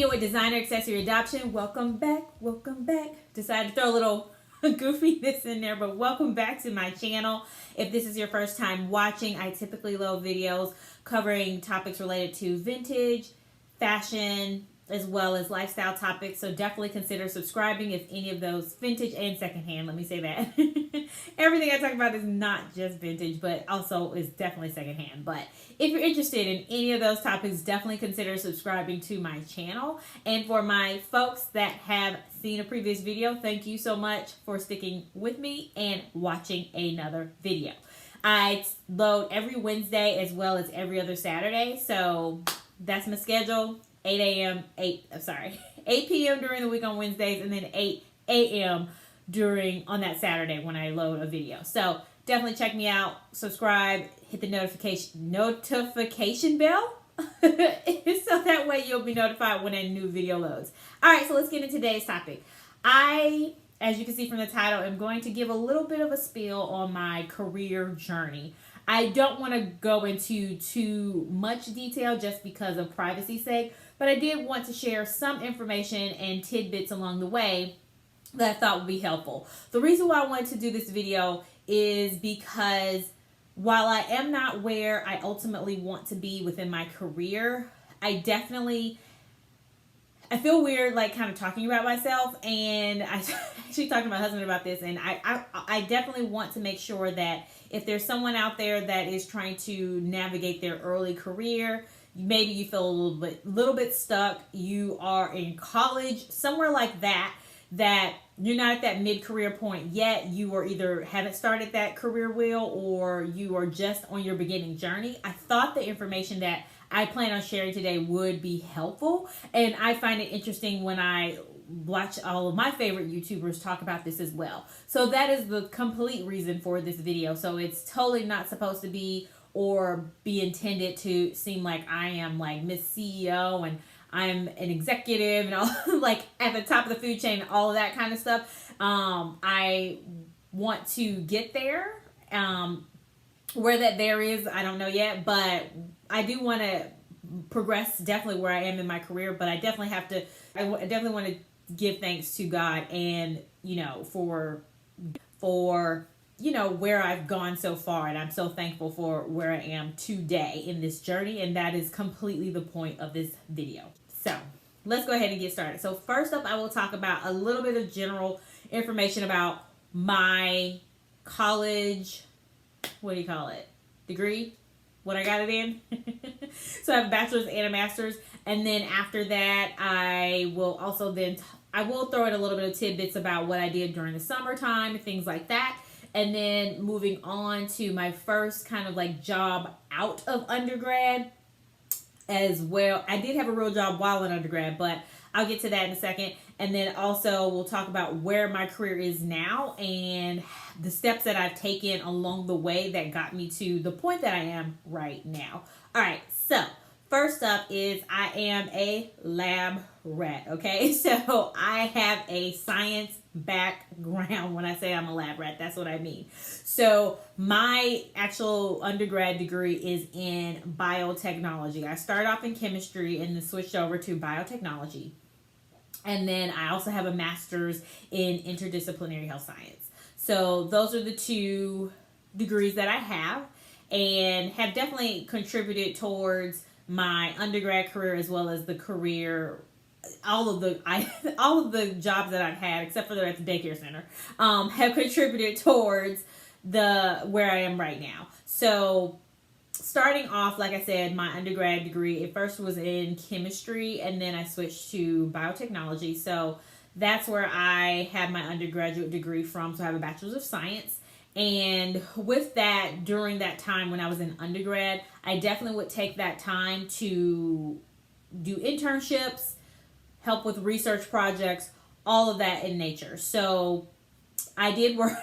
here with designer accessory adoption. Welcome back, welcome back. Decided to throw a little goofiness in there, but welcome back to my channel. If this is your first time watching, I typically load videos covering topics related to vintage, fashion, as well as lifestyle topics. So definitely consider subscribing if any of those vintage and secondhand, let me say that. Everything I talk about is not just vintage, but also is definitely secondhand. But if you're interested in any of those topics, definitely consider subscribing to my channel. And for my folks that have seen a previous video, thank you so much for sticking with me and watching another video. I load every Wednesday as well as every other Saturday. So that's my schedule. 8 p.m. during the week on Wednesdays, and then 8 a.m. on that Saturday when I load a video. So definitely check me out, subscribe, hit the notification bell so that way you'll be notified when a new video loads. All right, so let's get into today's topic. As you can see from the title, I'm going to give a little bit of a spiel on my career journey. I don't want to go into too much detail just because of privacy's sake, but I did want to share some information and tidbits along the way that I thought would be helpful. The reason why I wanted to do this video is because while I am not where I ultimately want to be within my career, I feel weird like kind of talking about myself, and I actually talked to my husband about this, and I definitely want to make sure that if there's someone out there that is trying to navigate their early career, maybe you feel a little bit stuck, you are in college, somewhere like that you're not at that mid-career point yet, you are either haven't started that career wheel or you are just on your beginning journey, I thought the information that I plan on sharing today would be helpful. And I find it interesting when I watch all of my favorite YouTubers talk about this as well. So that is the complete reason for this video. So it's totally not supposed to be or be intended to seem like I am like Miss CEO and I'm an executive and all like at the top of the food chain and all of that kind of stuff. I want to get there. Where that there is, I don't know yet, but I do want to progress definitely where I am in my career, but I definitely want to give thanks to God and, for where I've gone so far. And I'm so thankful for where I am today in this journey. And that is completely the point of this video. So let's go ahead and get started. So first up, I will talk about a little bit of general information about my college, what do you call it? Degree? What I got it in? So I have a bachelor's and a master's. And then after that, I will also I will throw in a little bit of tidbits about what I did during the summertime, things like that. And then moving on to my first kind of like job out of undergrad as well. I did have a real job while in undergrad, but I'll get to that in a second. And then also we'll talk about where my career is now and the steps that I've taken along the way that got me to the point that I am right now. All right, so first up is I am a lab rat, okay? So I have a science background. When I say I'm a lab rat, that's what I mean. So my actual undergrad degree is in biotechnology. I started off in chemistry and then switched over to biotechnology. And then I also have a master's in interdisciplinary health science. So those are the two degrees that I have and have definitely contributed towards my undergrad career as well as the career, all of the jobs that I've had, except for at the daycare center, have contributed towards where I am right now. So starting off, like I said, my undergrad degree, it first was in chemistry and then I switched to biotechnology. So that's where I had my undergraduate degree from. So I have a bachelor's of science. And with that, during that time when I was in undergrad, I definitely would take that time to do internships, help with research projects, all of that in nature. So I did work.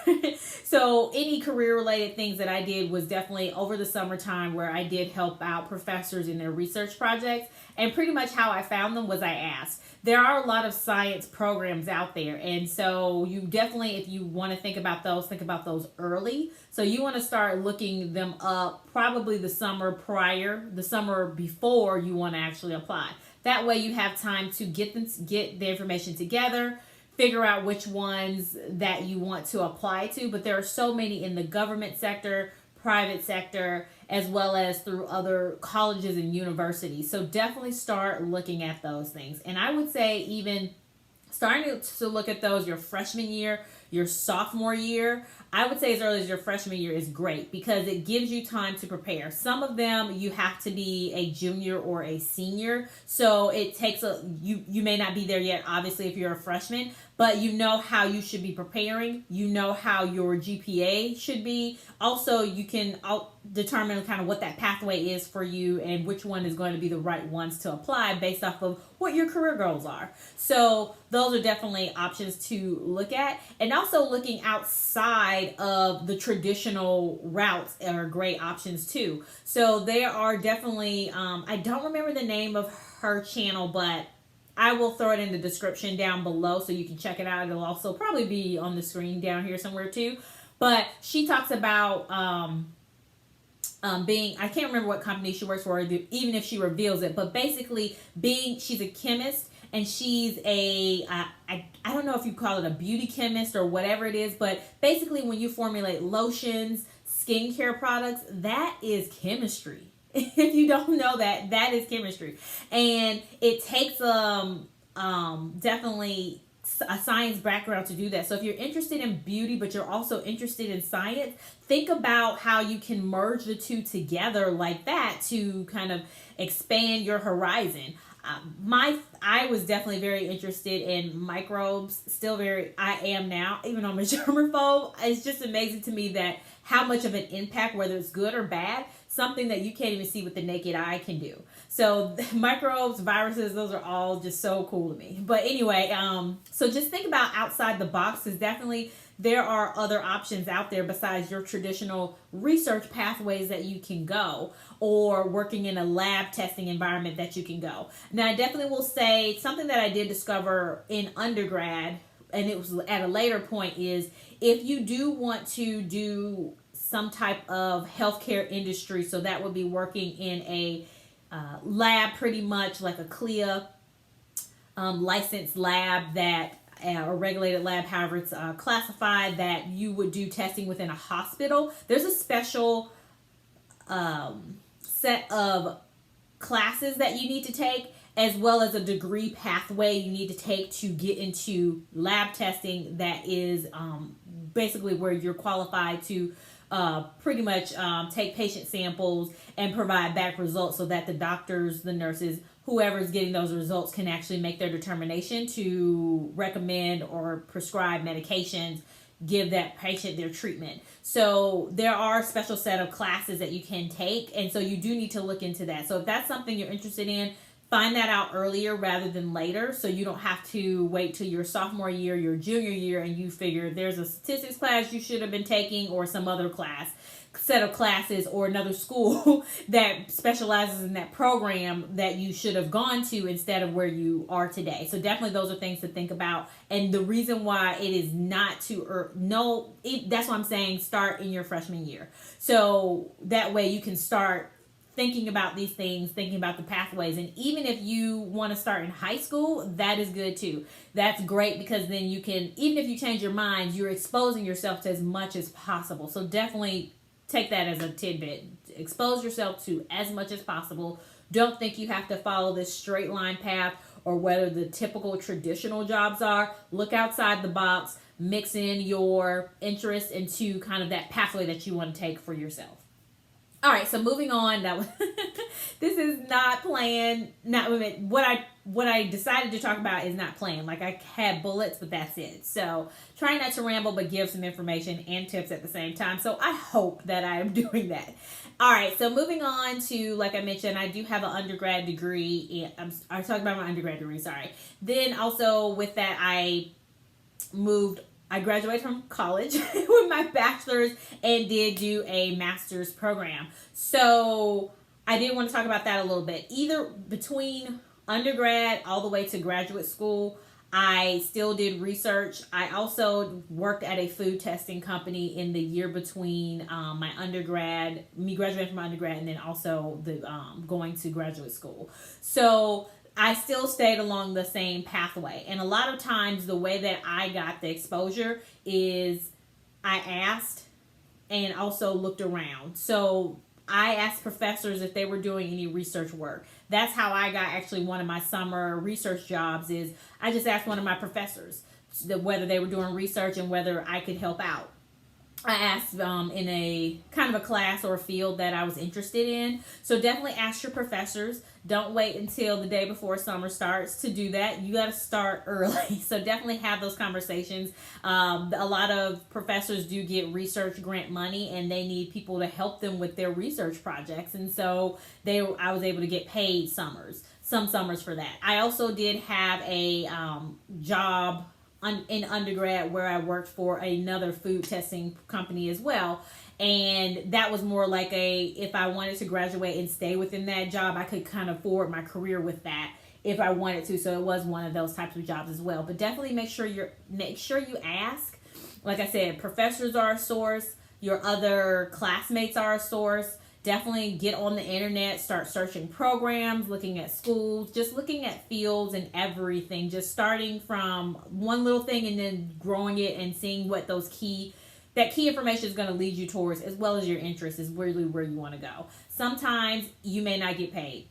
So any career related things that I did was definitely over the summertime where I did help out professors in their research projects. And pretty much how I found them was I asked. There are a lot of science programs out there. And so you definitely, if you want to think about those early. So you want to start looking them up probably the summer before you want to actually apply. That way you have time to get the information together, figure out which ones that you want to apply to. But there are so many in the government sector, private sector, as well as through other colleges and universities. So definitely start looking at those things. And I would say even starting to look at those your freshman year, your sophomore year, I would say as early as your freshman year is great because it gives you time to prepare. Some of them you have to be a junior or a senior, so it takes you may not be there yet, obviously, if you're a freshman, but you know how you should be preparing. You know how your GPA should be. Also, you can determine kind of what that pathway is for you and which one is going to be the right ones to apply based off of what your career goals are. So those are definitely options to look at. And also looking outside of the traditional routes are great options too. So there are definitely, I don't remember the name of her channel, but I will throw it in the description down below so you can check it out. It'll also probably be on the screen down here somewhere too. But she talks about being, I can't remember what company she works for, even if she reveals it, but basically she's a chemist, and she's I don't know if you call it a beauty chemist or whatever it is, but basically when you formulate lotions, skincare products, that is chemistry. If you don't know that, that is chemistry. And it takes definitely a science background to do that. So if you're interested in beauty, but you're also interested in science, think about how you can merge the two together like that to kind of expand your horizon. I was definitely very interested in microbes, I am now, even on my germaphobe. It's just amazing to me that how much of an impact, whether it's good or bad, something that you can't even see with the naked eye can do. So microbes, viruses, those are all just so cool to me. But anyway, so just think about outside the box, because definitely there are other options out there besides your traditional research pathways that you can go, or working in a lab testing environment that you can go. Now, I definitely will say something that I did discover in undergrad, and it was at a later point, is if you do want to do some type of healthcare industry, so that would be working in a lab, pretty much like a CLIA licensed lab, that or regulated lab, however it's classified, that you would do testing within a hospital. There's a special set of classes that you need to take, as well as a degree pathway you need to take to get into lab testing. That is basically where you're qualified to pretty much take patient samples and provide back results so that the doctors, the nurses, whoever's getting those results can actually make their determination to recommend or prescribe medications, give that patient their treatment. So there are a special set of classes that you can take, and so you do need to look into that. So if that's something you're interested in, find that out earlier rather than later, so you don't have to wait till your sophomore year, your junior year, and you figure there's a statistics class you should have been taking, or some other set of classes, or another school that specializes in that program that you should have gone to instead of where you are today. So definitely those are things to think about. And the reason why it is not that's why I'm saying start in your freshman year. So that way you can start thinking about these things, thinking about the pathways. And even if you want to start in high school, that is good too. That's great, because then you can, even if you change your mind, you're exposing yourself to as much as possible. So definitely take that as a tidbit. Expose yourself to as much as possible. Don't think you have to follow this straight line path or whether the typical traditional jobs are. Look outside the box, mix in your interest into kind of that pathway that you want to take for yourself. All right, so moving on. This is not planned. What I decided to talk about is not planned. Like, I had bullets, but that's it. So try not to ramble, but give some information and tips at the same time. So I hope that I am doing that. All right, so moving on to, like I mentioned, I do have an undergrad degree. I talked about my undergrad degree, sorry. Then also with that, I graduated from college with my bachelor's and did do a master's program. So I did want to talk about that a little bit. Either between undergrad all the way to graduate school, I still did research. I also worked at a food testing company in the year between me graduating from my undergrad, and then also the going to graduate school. So I still stayed along the same pathway. And a lot of times the way that I got the exposure is I asked and also looked around. So I asked professors if they were doing any research work. That's how I got actually one of my summer research jobs. Is I just asked one of my professors whether they were doing research and whether I could help out. I asked in a kind of a class or a field that I was interested in. So definitely ask your professors. Don't wait until the day before summer starts to do that. You got to start early. So definitely have those conversations. A lot of professors do get research grant money, and they need people to help them with their research projects. And so I was able to get paid some summers for that. I also did have a job in undergrad where I worked for another food testing company as well. And that was more like if I wanted to graduate and stay within that job, I could kind of forward my career with that if I wanted to. So it was one of those types of jobs as well. But definitely make sure you ask. Like I said, professors are a source. Your other classmates are a source. Definitely get on the internet, start searching programs, looking at schools, just looking at fields and everything, just starting from one little thing and then growing it and seeing what key information is going to lead you towards, as well as your interest is really where you want to go. Sometimes you may not get paid.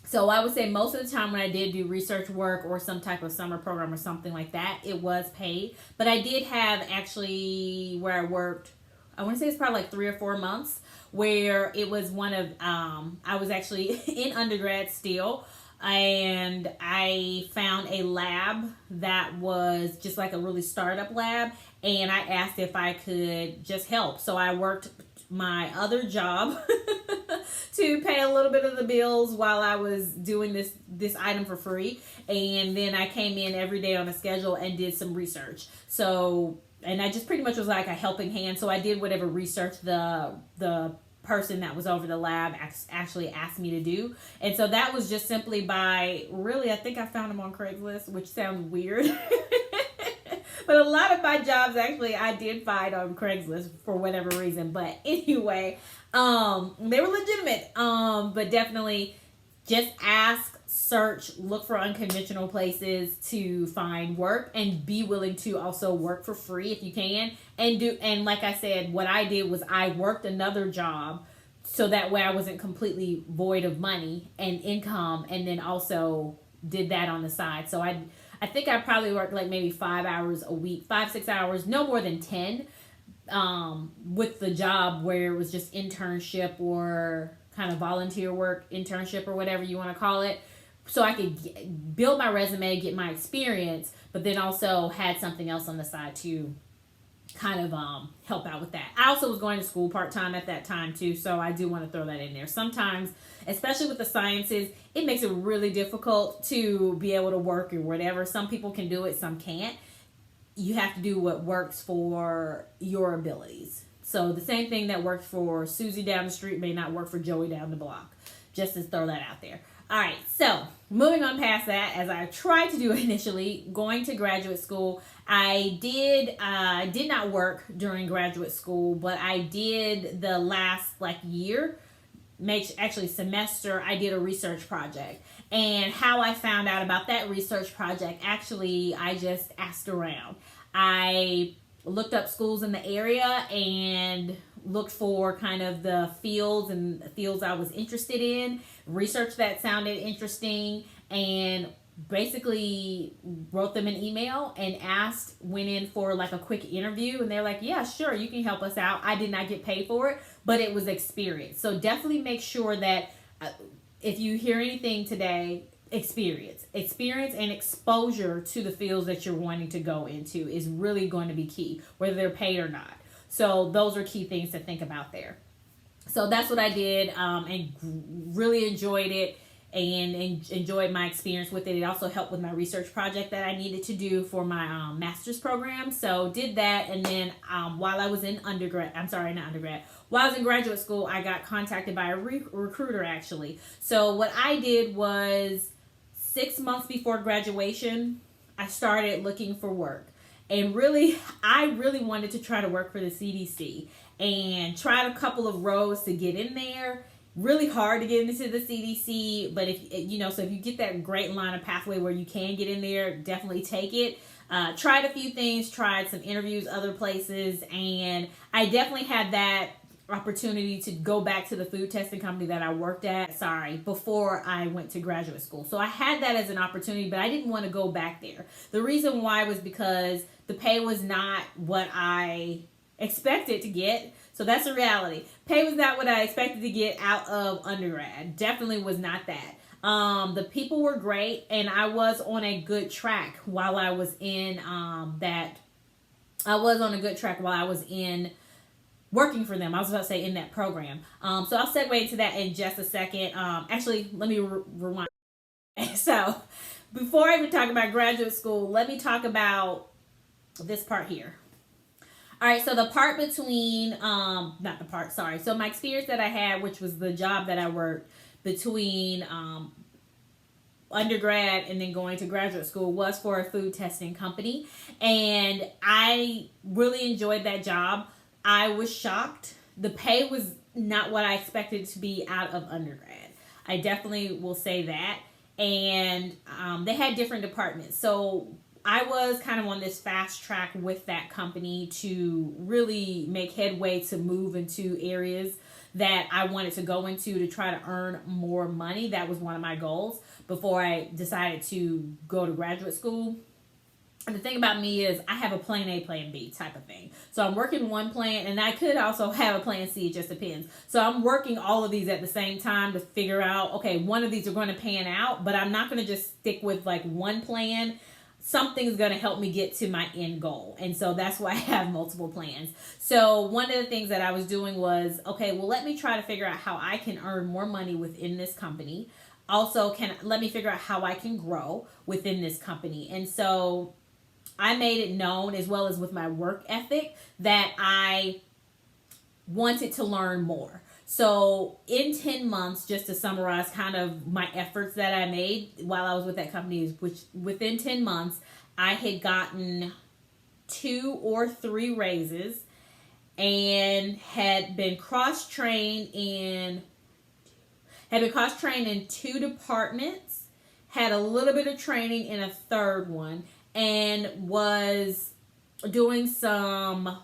So I would say most of the time when I did do research work or some type of summer program or something like that, it was paid. But I did have actually where I worked, I want to say it's probably like 3 or 4 months, where it was one of, I was actually in undergrad still, and I found a lab that was just like a really startup lab, and I asked if I could just help. So I worked my other job to pay a little bit of the bills while I was doing this item for free, and then I came in every day on a schedule and did some research. So, and I just pretty much was like a helping hand. So I did whatever research the person that was over the lab actually asked me to do. And so that was just simply by, really, I think I found them on Craigslist, which sounds weird. But a lot of my jobs actually I did find on Craigslist for whatever reason. But anyway, they were legitimate. But definitely just ask, search, look for unconventional places to find work, and be willing to also work for free if you can. And like I said, what I did was I worked another job so that way I wasn't completely void of money and income, and then also did that on the side. So I think I probably worked like maybe 5 hours a week, 5-6 hours, no more than 10, with the job where it was just internship or kind of volunteer work, internship or whatever you want to call it. So I could build my resume, get my experience, but then also had something else on the side to kind of help out with that. I also was going to school part-time at that time too, so I do want to throw that in there. Sometimes, especially with the sciences, it makes it really difficult to be able to work or whatever. Some people can do it, some can't. You have to do what works for your abilities. So the same thing that works for Susie down the street may not work for Joey down the block. Just to throw that out there. All right, so moving on past that, as I tried to do initially, going to graduate school, I did not work during graduate school, but I did the last year, actually semester, I did a research project. And how I found out about that research project, actually, I just asked around. I looked up schools in the area and looked for kind of the fields I was interested in, research that sounded interesting, and basically wrote them an email and went in for a quick interview, and they're like, yeah, sure, you can help us out. I did not get paid for it, but it was experience. So definitely make sure that if you hear anything today, experience and exposure to the fields that you're wanting to go into is really going to be key, whether they're paid or not. So those are key things to think about there. So that's what I did, and really enjoyed it, and enjoyed my experience with it. It also helped with my research project that I needed to do for my master's program. So did that, and then while I was in while I was in graduate school, I got contacted by a recruiter actually. So what I did was 6 months before graduation, I started looking for work. And I really wanted to try to work for the CDC, and tried a couple of roles to get in there. really hard to get into the CDC, but if you know, so if you get that great line of pathway where you can get in there, definitely take it. Tried a few things, tried some interviews other places, and I definitely had that opportunity to go back to the food testing company that I worked at, before I went to graduate school. So I had that as an opportunity, but I didn't want to go back there. The reason why was because the pay was not what I expected to get. So that's a reality. Pay was not what I expected to get out of undergrad. Definitely was not that. The people were great, and I was on a good track while I was in working for them. I was about to say in that program. So I'll segue into that in just a second. Actually, let me rewind. So before I even talk about graduate school, let me talk about this part here. All right, so the part between, so my experience that I had, which was the job that I worked between undergrad and then going to graduate school, was for a food testing company. And I really enjoyed that job. I was shocked. The pay was not what I expected to be out of undergrad. I definitely will say that. And they had different departments. So I was kind of on this fast track with that company to really make headway to move into areas that I wanted to go into to try to earn more money. That was one of my goals before I decided to go to graduate school. And the thing about me is I have a plan A, plan B type of thing. So I'm working one plan, and I could also have a plan C. It just depends. So I'm working all of these at the same time to figure out, okay, one of these are going to pan out, but I'm not going to just stick with like one plan. Something's going to help me get to my end goal. And so that's why I have multiple plans. So one of the things that I was doing was, okay, well, let me try to figure out how I can earn more money within this company. Also, let me figure out how I can grow within this company. And so I made it known, as well as with my work ethic, that I wanted to learn more. So in 10 months, just to summarize kind of my efforts that I made while I was with that company, which within 10 months, I had gotten 2 or 3 raises and had been cross-trained in 2 departments, had a little bit of training in a third one, and was doing some,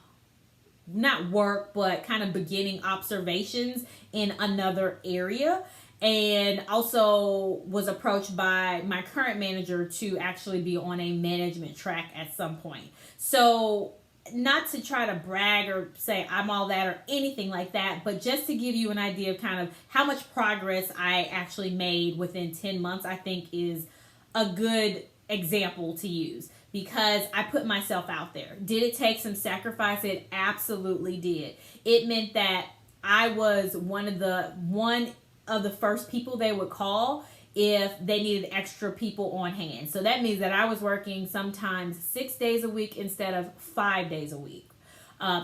not work, but kind of beginning observations in another area. And also was approached by my current manager to actually be on a management track at some point. So not to try to brag or say I'm all that or anything like that, but just to give you an idea of kind of how much progress I actually made within 10 months, I think is a good example to use, because I put myself out there. Did it take some sacrifice? It absolutely did. It meant that I was one of the first people they would call if they needed extra people on hand. So that means that I was working sometimes 6 days a week instead of 5 days a week.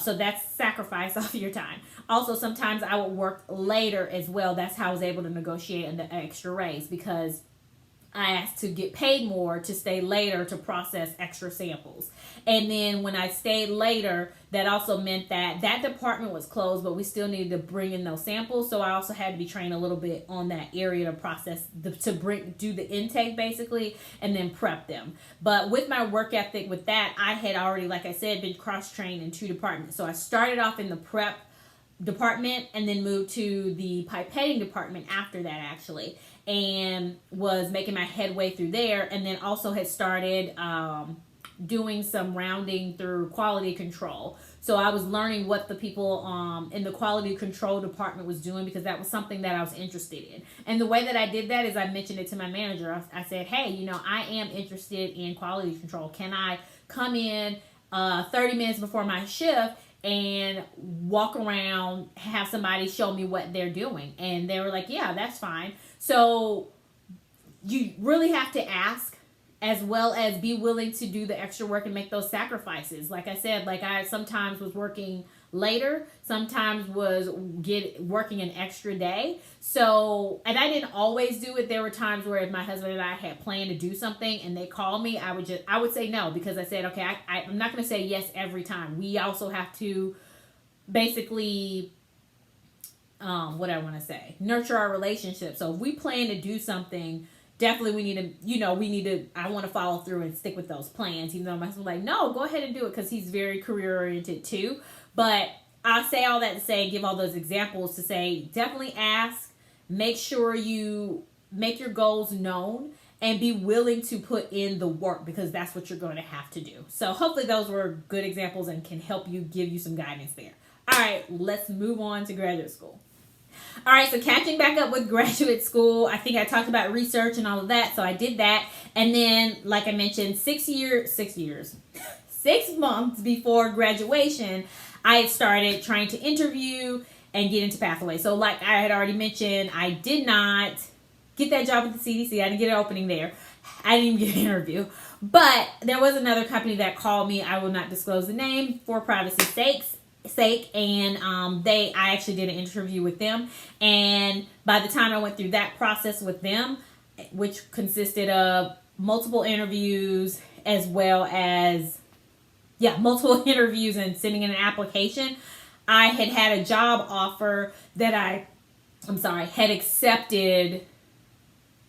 So that's sacrifice of your time. Also, sometimes I would work later as well. That's how I was able to negotiate an extra raise, because I asked to get paid more to stay later to process extra samples. And then when I stayed later, that also meant that that department was closed, but we still needed to bring in those samples. So I also had to be trained a little bit on that area to process, do the intake basically, and then prep them. But with my work ethic with that, I had already, like I said, been cross-trained in 2 departments. So I started off in the prep department and then moved to the pipetting department after that, actually, and was making my headway through there, and then also had started doing some rounding through quality control. So I was learning what the people in the quality control department was doing, because that was something that I was interested in. And the way that I did that is I mentioned it to my manager. I said, hey, I am interested in quality control. Can I come in 30 minutes before my shift and walk around, have somebody show me what they're doing? And they were like, yeah, that's fine. So you really have to ask, as well as be willing to do the extra work and make those sacrifices. Like I said, I sometimes was working later, sometimes was working an extra day. So, and I didn't always do it. There were times where if my husband and I had planned to do something and they called me, I would say no, because I said, okay, I'm not going to say yes every time. We also have to basically what I want to say, nurture our relationship. So if we plan to do something, definitely we need to, I want to follow through and stick with those plans, even though my husband's like, no, go ahead and do it, because he's very career oriented too. But I say all that to say, give all those examples to say, definitely ask, make sure you make your goals known, and be willing to put in the work, because that's what you're going to have to do. So hopefully those were good examples and can help you, give you some guidance there. All right, let's move on to graduate school. All right, so catching back up with graduate school, I think I talked about research and all of that, so I did that. And then, like I mentioned, 6 months before graduation, I had started trying to interview and get into pathways. So like I had already mentioned, I did not get that job at the CDC. I didn't get an opening there. I didn't even get an interview. But there was another company that called me. I will not disclose the name for privacy's sake, and I actually did an interview with them. And by the time I went through that process with them, which consisted of multiple interviews as well as multiple interviews and sending in an application, I had a job offer that I had accepted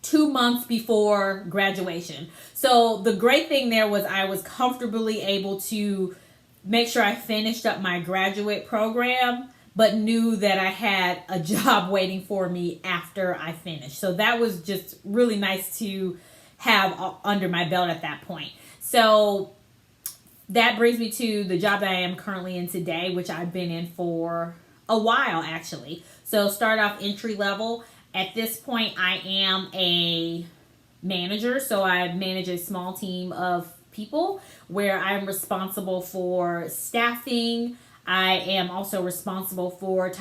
2 months before graduation. So the great thing there was I was comfortably able to make sure I finished up my graduate program, but knew that I had a job waiting for me after I finished. So that was just really nice to have under my belt at that point. So that brings me to the job that I am currently in today, which I've been in for a while, actually. So start off entry level. At this point, I am a manager. So I manage a small team of people where I'm responsible for staffing. I am also responsible for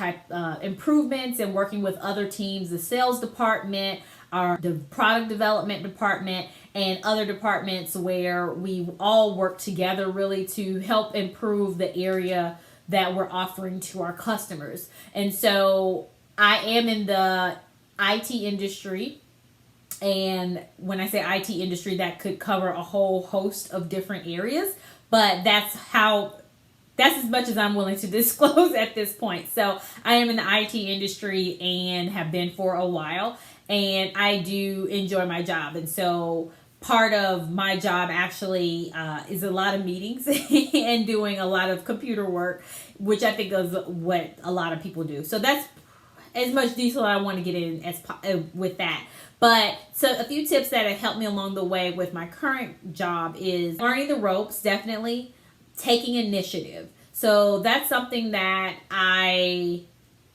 improvements and working with other teams, the sales department, the product development department, and other departments where we all work together really to help improve the area that we're offering to our customers. And so I am in the IT industry. And when I say IT industry, that could cover a whole host of different areas, but that's as much as I'm willing to disclose at this point. So I am in the IT industry and have been for a while, and I do enjoy my job. And so part of my job actually is a lot of meetings and doing a lot of computer work, which I think is what a lot of people do. So that's as much detail I want to get in with that. But so a few tips that have helped me along the way with my current job is learning the ropes, definitely taking initiative. So that's something that I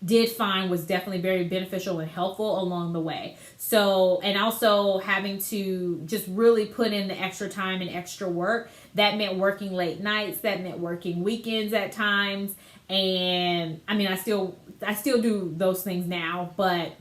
did find was definitely very beneficial and helpful along the way. So, and also having to just really put in the extra time and extra work. That meant working late nights, that meant working weekends at times. And I mean, I still do those things now, but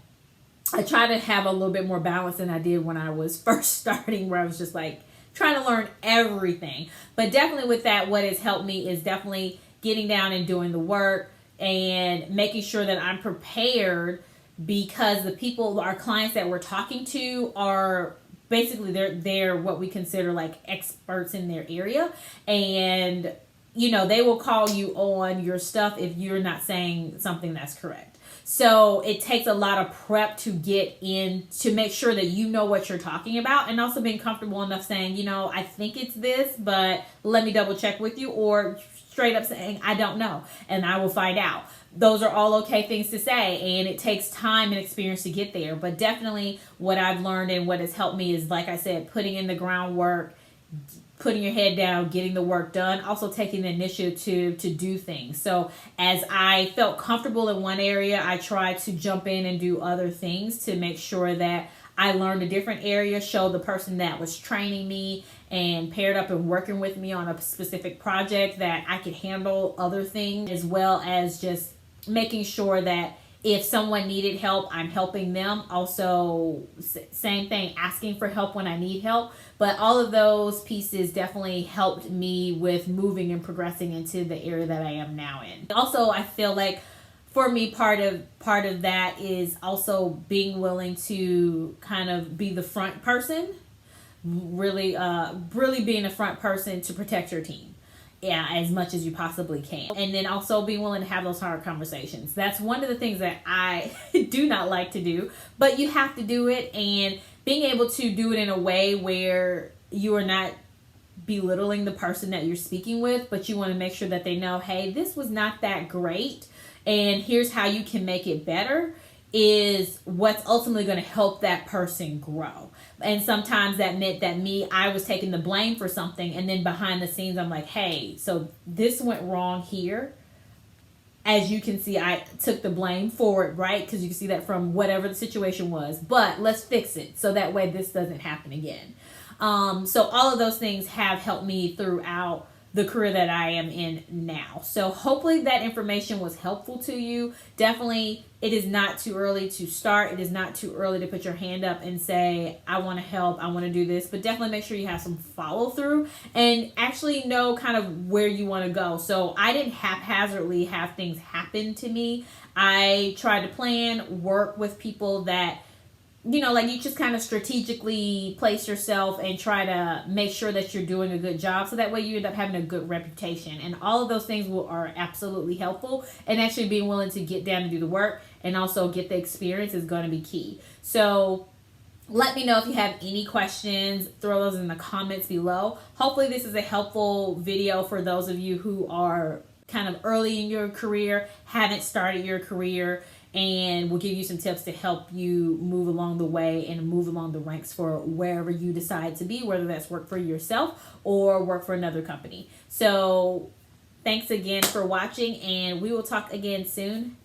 I try to have a little bit more balance than I did when I was first starting, where I was just like trying to learn everything. But definitely with that, what has helped me is definitely getting down and doing the work and making sure that I'm prepared, because the people, our clients that we're talking to are basically they're what we consider like experts in their area. And they will call you on your stuff if you're not saying something that's correct. So it takes a lot of prep to get in to make sure that you know what you're talking about, and also being comfortable enough saying, I think it's this, but let me double check with you, or straight up saying, I don't know, and I will find out. Those are all okay things to say, and it takes time and experience to get there. But definitely what I've learned and what has helped me is, like I said, putting in the groundwork, putting your head down, getting the work done, also taking the initiative to do things. So as I felt comfortable in one area, I tried to jump in and do other things to make sure that I learned a different area, show the person that was training me and paired up and working with me on a specific project that I could handle other things, as well as just making sure that if someone needed help, I'm helping them. Also, same thing, asking for help when I need help. But all of those pieces definitely helped me with moving and progressing into the area that I am now in. Also, I feel like for me, part of that is also being willing to kind of be the front person, really being a front person to protect your team. as much as you possibly can. And then also being willing to have those hard conversations. That's one of the things that I do not like to do, but you have to do it, and being able to do it in a way where you are not belittling the person that you're speaking with, but you want to make sure that they know, hey, this was not that great, and here's how you can make it better, is what's ultimately going to help that person grow. And sometimes that meant that I was taking the blame for something, and then behind the scenes I'm like, hey, so this went wrong here. As you can see, I took the blame for it, right? Because you can see that from whatever the situation was. But let's fix it so that way this doesn't happen again. So all of those things have helped me throughout the career that I am in now. So hopefully that information was helpful to you. Definitely, it is not too early to start. It is not too early to put your hand up and say, I want to help, I want to do this. But definitely make sure you have some follow through and actually know kind of where you want to go. So I didn't haphazardly have things happen to me. I tried to plan, work with people that, like you just kind of strategically place yourself and try to make sure that you're doing a good job. So that way you end up having a good reputation. And all of those things are absolutely helpful. And actually being willing to get down and do the work and also get the experience is going to be key. So let me know if you have any questions. Throw those in the comments below. Hopefully this is a helpful video for those of you who are kind of early in your career, haven't started your career, and we'll give you some tips to help you move along the way and move along the ranks for wherever you decide to be, whether that's work for yourself or work for another company. So thanks again for watching, and we will talk again soon.